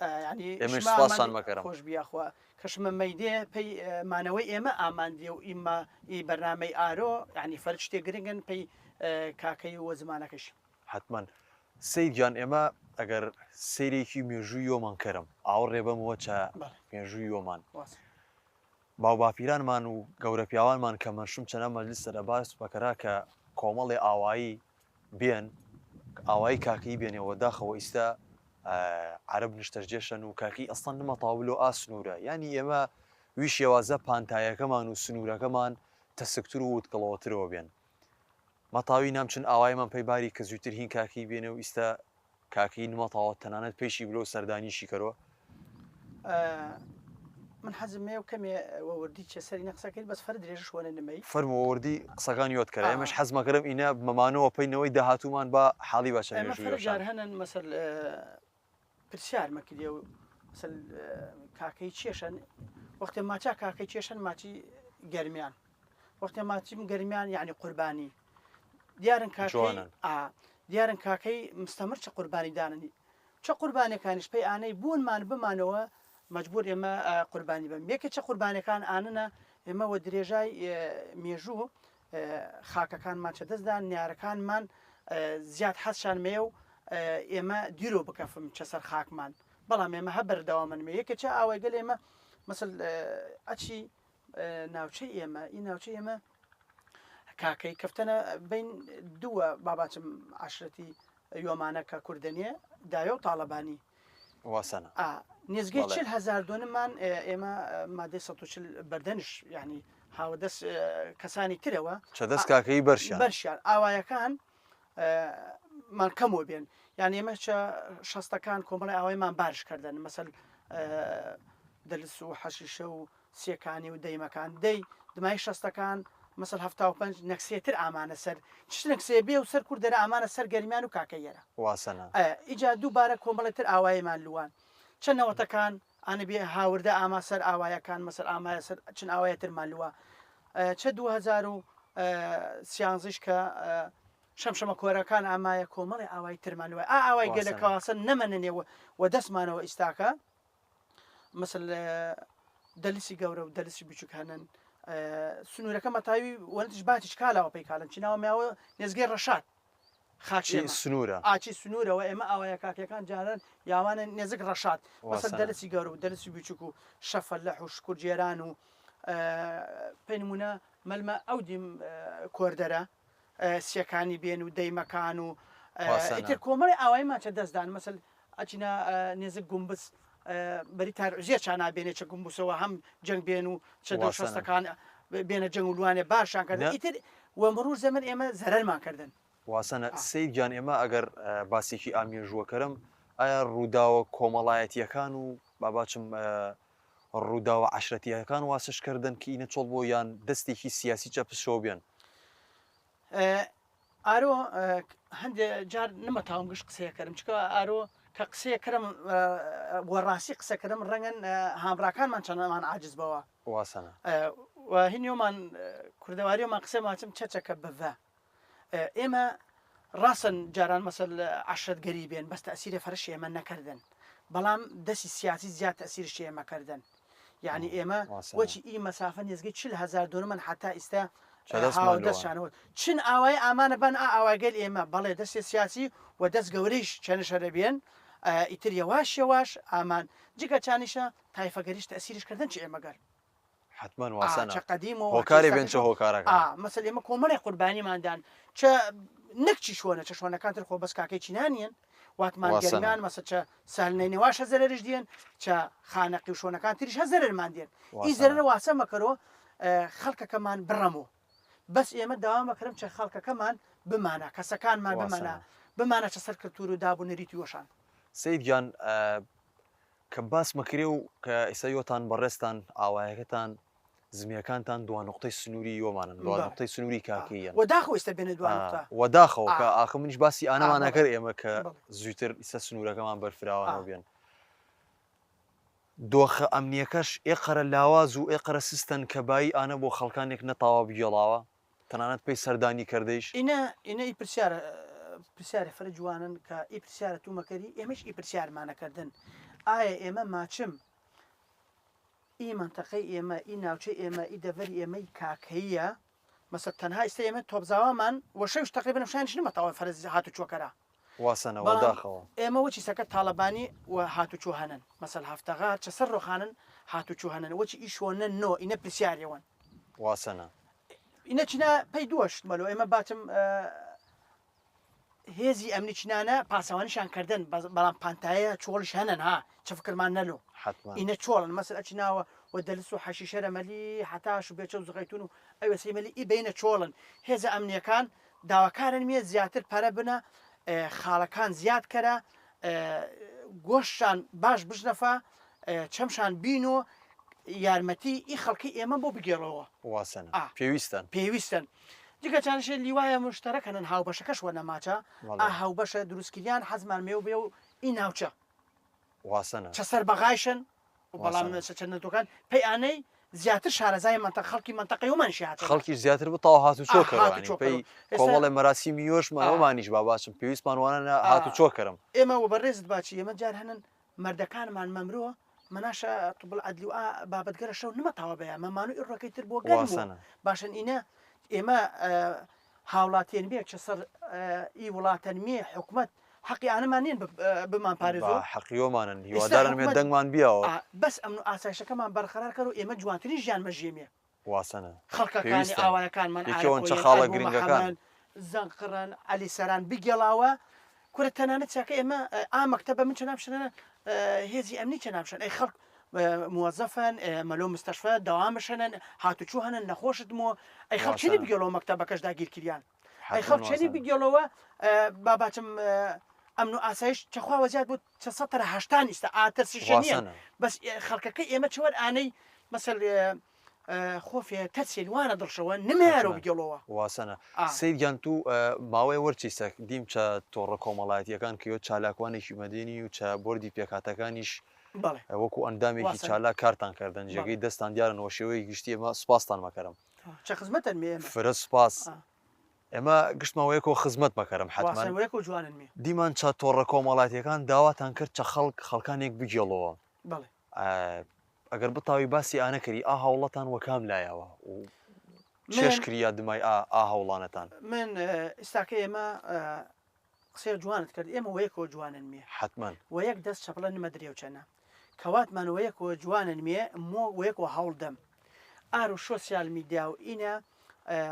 ئێمە سپاسان مەکەرم خۆش بیاخوا کەشمە مەیدێ پێی مانەوەی ئێمە ئاماندێ و ئیمە ئی بەرنمەی ئارۆ ینی فەر شتێک گرنگن پێی کاکەی وە زمانەکەش حتمما سەیدیان ئێمە ئەگەر سەیرێکی مێژووی یۆمان کەرم ئاوەڕێ بەمەوە چە مێژووی یۆمان باو باپیرانمان و گەورە پیاوانمان کە مەشوم چەنە مەجلیسەرە باس بەکەرا کە کۆمەڵی ئاوایی بێن ئاوایی کاکەی بێنێەوە داخەوە ئیستا عەرب نیشتەجێشن و کاکی ئەسڵان نمە تاولۆ ئاسنوورە ینی ئێمە وی شێوازە پانتایەکەمان و سنوورەکەمان تەسکتر و وتکڵەوەترەوە بێن مەتاوی نامچن ئاوایمان پەیباری کە زووتر هین کاکی بێنێ و ئیستا کاکی نمەتاوە تەنانەت پێشی بلۆ سەردانیشی کەرەوە من حەزمێ و کەمێ وەوردی چێسەری نەقسەکەیت بەس فەر درێژ شوۆنە نمەی فەرمەوەوردی قسەکان یۆتکەرە ئێمەش حەزمەکەرم ئینە مەمانەوە پەینەوەی داهاتوومان بە حاڵی باشە جار هەنن مەسەل پرسیار مەکردێ و کاکەی چێشن وەختێ ماچا کاکەی چێشن ماچی گەرمیان وەختێ ماچیم گەرمیان یعنی قوربانی دیارن جوانن. دیارن کاکەی مستەمر چه قوربانی داننی چه قوربانەکانیش پێی ئانەی بوونمان بمانەوە مەجبور ئێمە قوربانی بم یەکێک چه قوربانەکان ئاننە ئێمە وە درێژای مێژوو خاکەکانمان چە دەستدان نیارەکانمان زیاد حەزشان مێ و ئێمە دیرۆ بکەفم چەسەر خاکمان بەڵام ئێمە هە بەردەوامنمێ یەکێک چه ئاوایگەل ئێمە مەسل ئەچی ناوچەی ئێمە این ناوچەی ئێمە کاکەی کەفتەنە بین دووە باباچم عشرەتی یۆمانە کە کوردنیە داوێ و تاالبانی واسەنە نێزگەی 40,000 دۆنممان ئێمە مادەی 140 بەردەنش ینی هاودەست کەسانی ترەوە چە دەست کاکەی بەرشیان ئاوایەکان مانکەمەوە بێن یعنی ئێمە شەستەکان کۆمەڵی ئاوایمان بارشکردن مەسەل دەلس و حەشیشە و سیەکانی و دەیمەکان دەی دمای شەستەکان مەسەل 75 نەکسێتر ئامانە سەر چ نەکسێ بێ و سەر کوردەرە ئامانە سەر گەرمیان و کاکەیەرە واسەنە ئیجا دووبارە کۆمەڵێتر ئاوایمان لوان چەندەوەتەکان ئەنە بێ هاوردە ئاما سەر ئاوایەکان مەسەر ئامایە سەر چەند ئاوایەترمان لووە چه 2013 کە شەمشەمە کۆرەکان ئامایە کۆمەڵی ئاوای ترمانوە ئاوای گەلەکەواسە نەمەنێەوە و دەستمانەوە ئیستاکە مەسل دەلیسی گەورە و دەلیسی بچووک هەنن سنوورەکە مەتاوی وەنتش باتیش کالاوە پێی کاڵن چیناوە میاوە نێزگەی ڕەشاد خاچی سنوورە ئاچی سنوورەوە ئێمە ئاوایە کاکەکان جاران یاوانە نێزک ڕەشاد مەسەر دەلسی گەورە و دەلسی بچووک و شەفە لەح و شکور جێران و پێی نمونە مەلمە ئەو دیم کۆردەرە سیەکانی بێن و دەیمەکان و ئیتر کۆمەڵی ئاوایمان چە دەستدان مەسل ئەچینە نێزک گومبس بەری تارزیە چا نابێنێ چە گومبوسەوە هەم جەنگ بێن و چە دەشەستەکان بێنە جەنگ و لوانێ باشان کردن ئیتر وەمڕوو زەمن ئێمە زەرەرمان کردن واسەنە سەیدگیان ئێمە ئەگەر باسێکی ئامێژووەکەرم ئایا ڕووداوە کۆمەڵایەتیەکان و باباچم ڕووداوە عشرەتیەکان واسشکردن کە ئینە چۆڵ بۆ یان دەستێکی سیاسی چەپشەوە بێن ئارۆ هەندێک جار نەمەتاوم گشت قسەیەکەرم چکە ئارۆ کە قسەیەکەرم وەڕاستی قسەکەرم ڕەنگەن هامڕاکانمان چەندەمان عاجز بەوە واسەنە هینیۆمان کوردەواریۆمان قسە ماچم چەچەکە بڤە ئێمە ڕاستن جاران مەسەل عشرەتگەری بێن بەس تەسیرە فەرش ئێمە نەکردن بەڵام دەستی سیاسی زیاد تەسیر شێمەکردن یعنی ئێمە وەچی ئی مەسافە نێزگەی 40,000 دۆنمەن حتا ئیستا دەستشانەوە چن ئاوای ئامانە بەن ئاواگەل ئێمە بەڵێ دەستی سیاسی و دەست گەورەیش چەنەشەرە بێن ئیتر یەواش یەواش ئامان جگە چانیشە تایفەگەریش تەسیرشکردن چی ئێمەگەر حتمما واسەنە قدیم و هۆکاری بێن چە هۆکارەکە مەسەل ئێمە کۆمەڵی قوربانیماندان چە نەکچی شوۆنە چە شوۆنەکانتر خۆ بەس کاکەی چینانیان واتمان گەرمیان مەسە چە ساڵنەی نێواش هەزەرش دیێن چە خانەقی و شوۆنەکان تریش هەزەرمان دێن ئی زەرە واسە مەکەرەوە خەڵکەکەمان بڕەمەوە بەس ئێمە داوا مەکرم چە خەڵکەکەمان بمانە کەسەکانمان بمانە چە سەر کەلتور و دابوونەریتی وەشان سەیدگیان کە باس مەکرێ و کە ئێسایۆتان بەڕێستان ئاوایەکەتان زمیەکانتان دو نقطەی سنووری یۆمانن دو نقطەی سنووری کاکەیەن وەداخۆستا بێنە دو وەداخەوە کە ئاخە منیش باسی ئانەمانەکەر ئێمە کە زووتر ئیسە سنوورەکەمان بەرفراوانەوە بێن دۆخە ئەمنیەکەش ئێقەرە لاواز و ئێقەرە سیستەن کە بایی ئانە بۆ خەڵکانێک نەتاوا بگێڵاوە تەنانەت پێی سەردانی کردەیش ئینە ئی پرسیارە فەرە جوانن کە ئی پرسیارە تومەکەری ئێمەش ئی پرسیارمانەکردن ئایا ئێمە ماچم ئی منتەقەی ئێمە ئی ناوچەی ئێمە ئی دەڤەری ئێمەی کاکەیە مەسە تەنها ئێستا ئێمە تۆبزاوامان وەشەوش تەقریبا نەفشانش نەمەتەوە فەرز هاتوچۆکەرە واسەنە وەداخەوە ئێمە وەچی سەکە تاالبانی و هاتوچۆ هەنن مەسەل هەفتەغار چە سەر ڕۆخانن هاتوچۆ هەنن وەچی ئیشۆنە نۆ ئینە پرسیارەوەن واسەنە ئینە چینە پێی دووەشت مەلو ئێمە باتم هێزی ئەمنی چینانە پاسەوانیشان کردن بەڵام پانتایە چۆڵش هەنن ها چە فکرمان نەلو ئینە چۆڵن مەسل ئەچیناوە و دەلس و حەشیشەرە مەلی حتاش و بێچە و زغەیتون و ئەوێ سیمەلی ئی بینە چۆڵن هێزە ئەمنیەکان داواکارن مێ زیاتر پەرە بنە خاڵەکان زیاد کەرە گۆشتشان باش بژنەفە چەمشان بین و یارمەتی ئی خەڵکی ئێمە بۆ بگێڕەوە واسەنە پێویستن دیکە چانشێ لیوایە مشتەرەکەنن هاوبەشەکەش وە نەماچە هاوبەشە دروستکردیان حەزمان مێ و بێ و ئی ناوچە واسەنە چە سەر بەغایشن و بەڵام چەندەتۆکان پێی ئانەی زیاتر شارەزای منتەقە خەڵکی منتەقەی ومانشی هاتن خەڵکی زیاتر بتەوە هاتو چۆکەوە چۆکەوە. کۆمەڵی مەراسیمی یۆشمانەوەمانیش باباشم پێویستمان وانە هاتو چۆکەرم ئێمە و بەڕێزت باچی ئێمە جار هەنن مردەکانمان مەمرۆ مناشە طب العدل و بابەتگەرە شەو نمەتاوە بەیە مەمانو ئیڕۆکەی تر بۆ گەرم باشن ئینە ئێمە هاوڵاتێن بێ چە سەر ئی وڵاتەن مێ حکومت حەقی ئانەمان نین بمان پارێزەوە حەقیۆمانن هیوادارن مێ دەنگمان بیاوە بەس ئەمن و ئاسایشەکەمان بەرقەرار کەر و ئێمە جوانترین ژیان مەژێمێ واسەنە خەڵکەکانی ئاوایەکانمان یەکێوەنچە خاڵە گرنگەکان زەنقڕن عەلی سەران بگێڵاوە کورە تەنانەت چاکە ئێمە ئامەکتەبە من چە ناپشنە هێزی ئەمنی چە ناپشن ئەی خەڵک موظفن مەلۆ مستەشفە دەوامشەنن هاتوچوو هەنن نەخۆشتمەوە ئەی خەڵچنی بگەڵەوە مەکتەبەکەش داگیرکریان ئەی خەڵچنی بگەڵەوە باباچم ئەمن و ئاسایش چەخوا وەزیات بوو 1970 ئیستا ئاتەرسیژنیە بەس خەڵکەکەی ئێمە چوەر ئانەی مەسەل خۆفێ تەچێن وانە دڵشەوە نمێرە بگەڵەوە واسەنە سیدیان تو ماوەی وەرچیسە دیم چە تۆڕە کۆمەڵایەتیەکان کە چالاکوانێکی مەدێنی و چە بردی پێکاتەکانیش وەکو ئەندامێکی چالا کارتان کردن جێگەی دەستان دیارنەوە شێوەی گشتی ئێمە سوپاسان مەکەرم چە خزمەتەن مێ فرە سوپاس ئێمە گشتمەوەیەکەوە خزمەت مەکەرم حتمان جوانن مێ دیمان چە تۆڕە کۆمەڵاتیەکان داواتان کرد چە خەڵکانێک بگێڵەوە ئەگەر بتاوی باسی ئانەکەری هەوڵەتان وەکام لایەوە و چێش کریا دمای هەوڵانەتان من ئێستاکە ئێمە قسێ جوانت کرد ئێمە وەیەکەوە جوانن مێ حتمان و یەک دەست چەپڵە نمە درێوچەنە کەواتمان وەیەکەوە جوانن مێ وەیەکەوە هەوڵ دەم ئار و سۆسیال میدیا و ئینە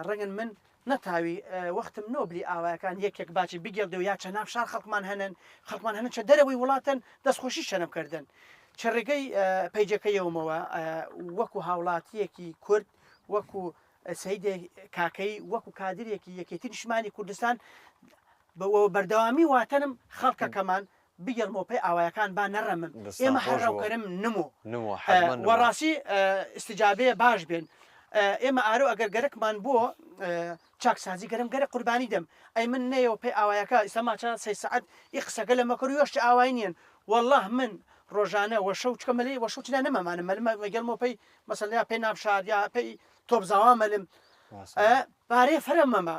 ڕەنگن من نەتاوی وەختم نۆبلی ئاوایەکان یەکێک باچی بگێڵدە و یا چە ناوشار خەڵکمان هەنن چە دەرەوەی وڵاتن دەستخۆشی شەنەبکردن چە ڕێگەی پەیجەکەیەومەوە وەکو هاوڵاتیەکی کورد وەکو سەیدە کاکەی وەکو کادرێکی یەکێتی نیشتمانی کوردستان بەردەوامی واتەنم خەڵکەکەمان بگەڵمەوە پێی ئاوایەکان با نەڕەمن ئێمە هەڕاوکەرم نمو وەڕاستی استجابەیە باش بێن ئێمە ئارۆ ئەگەر گەرەکمان بۆ چاکسازی گەرم گەرە قوربانی دەم ئەی من نەیەوە پێی ئاوایەکە ئیسەماچە 3 سەعات ئی قسەگە لە مەکەڕ یۆشت ئاوای نیەن والله من ڕۆژانە وەشەو چکەمەلی وەشو چنا نەمەمانە مەگەڵمەوە پێی مەسەلیا پێی ناپشاد یا پێی تۆبزاوا مەلم بارێ فەرەمەمە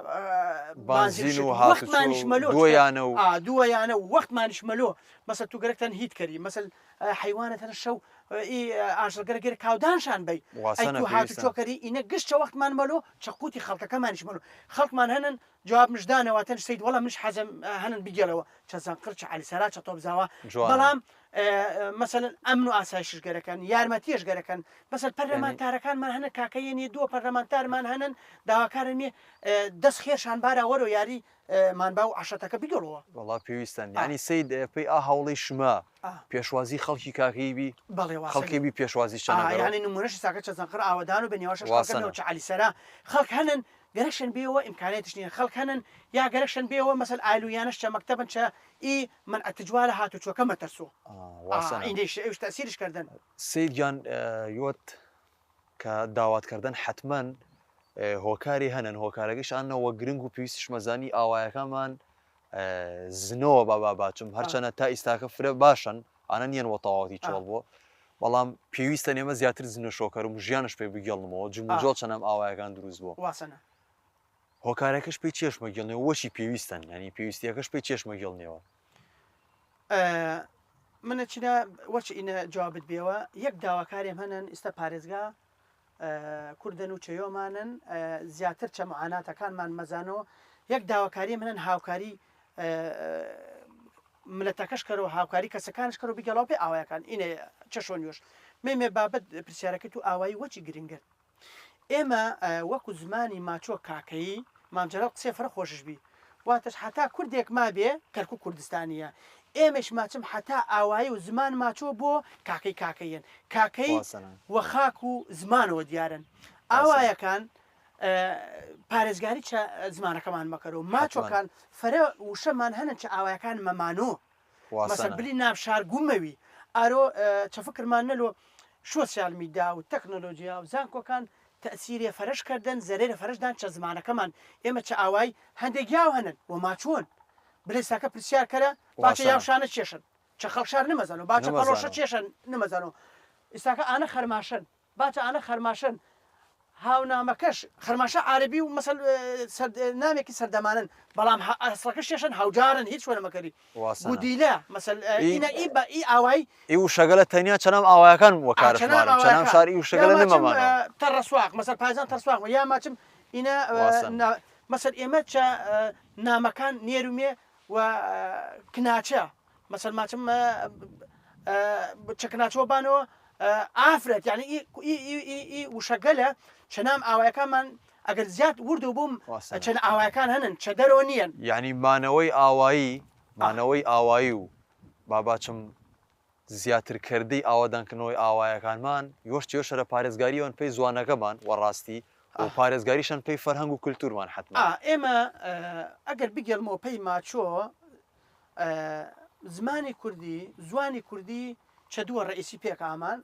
وەختمانیشمەلۆ دووەیانە وەختمانیشمەلۆ مەسەل تو گەرەکتەن هیت کەری مەسەل حیوانە تەنە شەو ئاژەگەرەگەر کاودانشان بی هاتو چۆکەری ئینە گشتە وەختمان مەلۆ چەقوتی خەڵکەکەمانیشمەلۆ خەڵکمان هەنن جواب مشدانەوەتەن سید وەڵام منش حەزم هەنن بگەڵەوە چە زانقڕ چە عەلیسەرا چە تۆبزاوا بەڵام مثلا ئەمن و ئاسایشش گەرەکەن یارمەتیش گەرەکەن بەسەر پەرلەمانتارەکانمان هەنە کاکەیەنی دووە پەرلەمانتارمان هەنن داواکارن مێ دەست خێرشان بارە وەرە یاری مانبا و عشەتەکە بگەڵەوە وڵا پێویستن ینی سید پێی هەوڵی شما پێشوازی خەڵکی کاکەیبی خەڵکیبی پێشوازی ینی نمونەشی ساکە چە زەنقڕ ئاوەدان و بەنیێواشەوە چە عەلیسەرا خەڵک هەنن گەرەشن بێەوە ئیمکانێتش نیە خەڵک هەنن یا گەرەشن بێەوە مەسەل ئالویانش چە مەکتەبن چە ئی من ئەتجوالە هاتوچۆکە مەتەرسۆ ئێش تەسیرش کردن سیدیان یۆت کە داواتکردن حتمما هۆکاری هەنن هۆکارەکەشانەوە گرنگ و پێویستیش مەزانی ئاوایەکەمان زنەوە باچم هەرچەنە تا ئیستاکە فرە باشن ئانە نیەن وە تەواوەتی چۆڵ بۆ بەڵام پێویستە نێمە زیاتر زنە شۆکەر و ژیانش پێ بگەڵمەوە جمجۆڵ چەنەم ئاوایەکان دروست بووە واسەنە هۆکارەکەش پێی چێشمە گەڵنێەوە وەشی پێویستن ینی پێویستیەکەش پێی چێشمە گەڵنێەوە منە چینە وەچ ئینە جوابت بێەوە یەک داواکارێم هەنن ئێستا پارێزگا کوردن و چێۆمانن زیاتر چە معاناتەکانمان مەزانەوە یەک داواکاری منن هاوکاری ملەتەکەش کەرەوە هاوکاری کەسەکانش کەەوە بگەڵاو پێ ئاوایەکان ئینە چە شۆنیۆش مێمێ بابەت پرسیارەکەت و ئاوایی وەچی گرنگە ئێمە وەکو زمانی ماچۆ کاکەیی مامجارە قسێ فرە خۆشش بی واتەش حتا کوردێک ما بێ کەرکوو کوردستانیە ئێمەش ماچم حتا ئاوایی و زمان ماچۆ بۆ کاکەی کاکەیەن کاکەی وە خاک و زمانەوە دیارن ئاوایەکان پارێزگاری چە زمانەکەمان مەکەرەوە ماچۆکان فەرە وشەمان هەنن چە ئاوایەکان مەمانۆ مەسەر بلی ناوشار گومەوی ئارۆ چەفکرمان نەلۆ سۆسیال میدیا و تەکنۆلۆژیا و زانکۆکان تەسیرێ فەرشکردن زەرێرە فەرشدان چە زمانەکەمان ئێمە چە ئاوای هەندێک یاو هەنن و ماچۆن بلێساکە پرسیار کەرە باچە یاوشانە چێشن چە خەڵشار نمەزانەوە باچە پەڵۆشە چێشن نمەزانەوە ئێستاکە ئانە خەرماشن باچە ئەە خەرماشن هاونامەکەش خەرماشە عربی و مەسەل نامێکی سەردەمانن بەڵام ئەسڵەکە شێشن هەوجارن هیچ وەرەمەکەری گودیلە مەسەل ئی ئاوایی ئی و شەگەلە تەنیا چەنام ئاوایەکان وەکارشمانم چەنام شاری و شەگەلە نەمەمانەوە تەڕەسواق مەسەر پایزان تەرسواق یا ماچم ئینە مەسەر ئێمە چە نامەکان نێرومێ و کناچە مەسەر ماچم چەکناچەوە بانەوە ئافرەت یعنی وشەگەلە چەنام ئاوایەکانمان ئەگەر زیاد وردو بووم چەند ئاوایەکان هەنن چە دەرەوە نیەن یعنی مانەوەی ئاوایی و باباچم زیاترکردەی ئاوادانکردنەوەی ئاوایەکانمان یۆشتێشە پارێزگاریەوەن پێی زوانەکەمان وەڕاستی و پارێزگاریشان پێی فەرهەنگ و کولتورمان حتما ئێمە ئەگەر بگەڵمەوە پێی ماچۆ زمانی کوردی زوانی کوردی چە دووە ڕئیسی پێک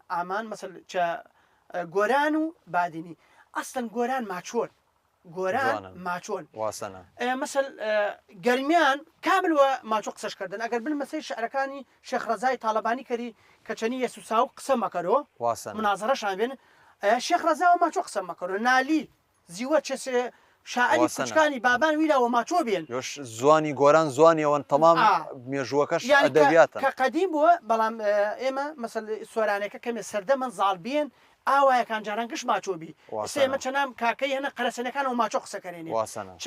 ئامان مەسەل چە گۆران و بادینی ئەستن گۆران ماچۆن گۆران ماچۆن واسەنە مەسەل گەرمیان کاملوە ماچۆ قسەشکردن ئەگەر بن مەسەی شعرەکانی شێخڕەزای تاالبانی کەری کەچەنی یەسوسا و قسە مەکەرەوە منازەرەشان بێن شێخڕەزاوە ماچۆ قسە مەکەرەوە نالی زیوە چێ شاعری کوچکانی بابان ویراوە ماچۆ بێن زوانی گۆران زوانیەوەن تەمام مێژووەکەش ئەدەبیاتە کە قەدیم بووە بەڵام ئێمە مەسەل سۆرانەکە کەمێ سەردە من زاڵ بێن ئاوایەکان جاران گشت ماچۆبی ئێمە چەنام کاکەی هەنە قەرەسەنەکانەوە ماچۆ قسەکەێنێ چ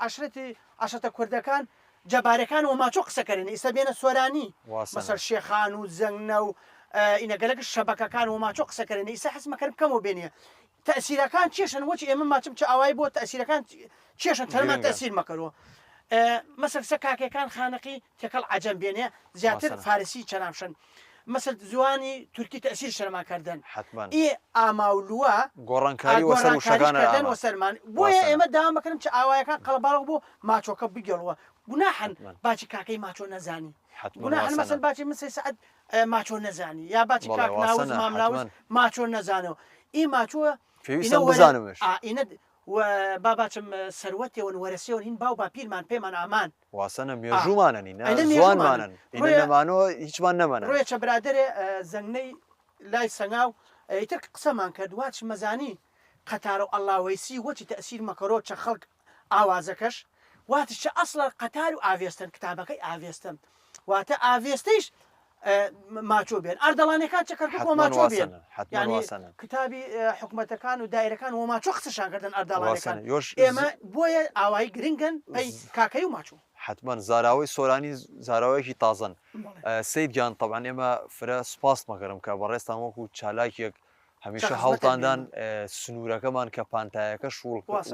عشرەتی عشرەتە کوردەکان جەبارەکانەوە ماچۆ قسەکەێنێ ئێستا بێنە سۆرانی مەسەر شێخان و زەنگنە و ئینەگەلەکە شەبەکەکان و ماچۆ قسەکەێنێ ئیسا حزمەکەم کەمەوە بێنێ تأسیرەکان چێشن وەچی ئێمە ماچم چه ئاوای بۆ تأسیرەکان چێشن تەرمان تەسیر مەکەرەوە مەسەر سە کاکەکان خانەقی تێکەڵ عەجەم بێنێ زیاتر فارسی چەنامشن مەسەل زوانی تورکی تأسیر شەرمان کردن ئی ئاماولووە گۆڕانکاری وەسەر وشەکان وەسەرمان بۆیە ئێمە داوام بکەن چه ئاوایەکان قەڵەباڵغ بۆ ماچۆکە بگەڵەوە گوناحن باچی کاکەی ماچۆ نەزانی گوناحن مەسەل باچی من سێ سەعەت ماچۆ نەزانی یا باچی کاک ناوز مام ناوز ماچۆ نەزانەوە ئی ماچۆە پێویستە بزانمش ئینە باباچم سەروەتێەوە وەرەسیەوە هین باو با پیرمان پێمان ئامان واسەنە مێژوومانەنی زوانمانن نەمانەوە هیچمان نەمانە ڕۆیە چە برادێ زەنگنەی لای سەنگاو ئیتر قسەمان کرد واچ مەزانی قەتار و ئەڵاوەیسی وەچی تەسیر مەکەرۆ چە خەڵک ئاوازەکەش واتش چە ئەسڵە قەتار و ئاوێستن کتابەکەی ئاوێستم واتە ئاوێستەیش ماچۆ بێن ئەردەڵانەکان چەکەرکۆ ماچۆ بێن ینی کتابی حکوومەتەکان و دایرەکان و ماچۆ قسەشانکردن ئەردەڵانەکان ئێمە بۆیە ئاوایی گرنگن ئەی کاکەی و ماچوو حتمما زاراوەی سۆرانی زاراوەیەکی تازن سیدگیان طبعا ئێمە فرە سپاس مەگەرم کە بەڕێستان وەکو چالاکێک هەمیشە هەڵتاندان سنوورەکەمان کە پانتایەکە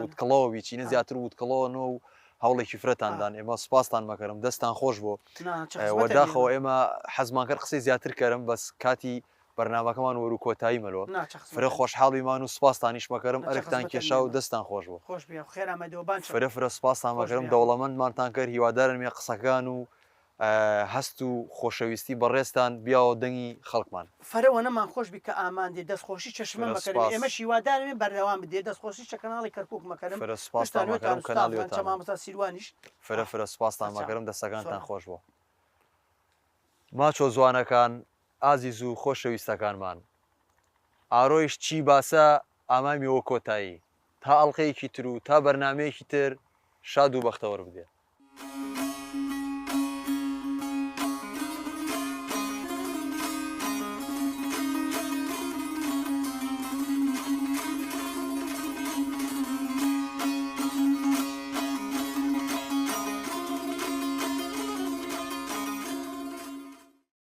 وتکڵەوە بیچینە زیاتر وتکڵەوەنەوە و هەوڵێکی فرەتاندان ئێمە سپاسان مەکەرم دەستان خۆش بۆ وەداخەوە ئێمە حەزمان کرد قسەی زیاتر کەرم بەس کاتی بەرنامەکەمان وەرو کۆتایی مەلەوە فرە خۆشحاڵیمان و سپاسانیش مەکەرم ئەرکتان کێشا و دەستان خۆش بۆ فرە سپاسان مەکەرم دەوڵەمەندمانتان کرد هیوادارم ێ قسەکان و هەست و خۆشەویستی بەڕێستان بیاوە دەنگی خەڵکمان فەرەوە نەمان خۆش بی کە ئامان دێ دەستخۆشی چشمە مەکەرم ئێمە شیوادارێ بەردەوام بدێ دەستخۆشی چە کەناڵی کەرکک مەکەرم سیروانیش فرە سپاسان مەکەرم دەستەکانتان خۆش بۆ ماچۆ زوانەکان ئازیز و خۆشەویستەکانمان ئارۆیش چی باسە ئامامیەوە کۆتایی تا ئەڵلقەیەکی تر و تا بەرنمەیەکی تر شاد و بەختەوەر بدێ.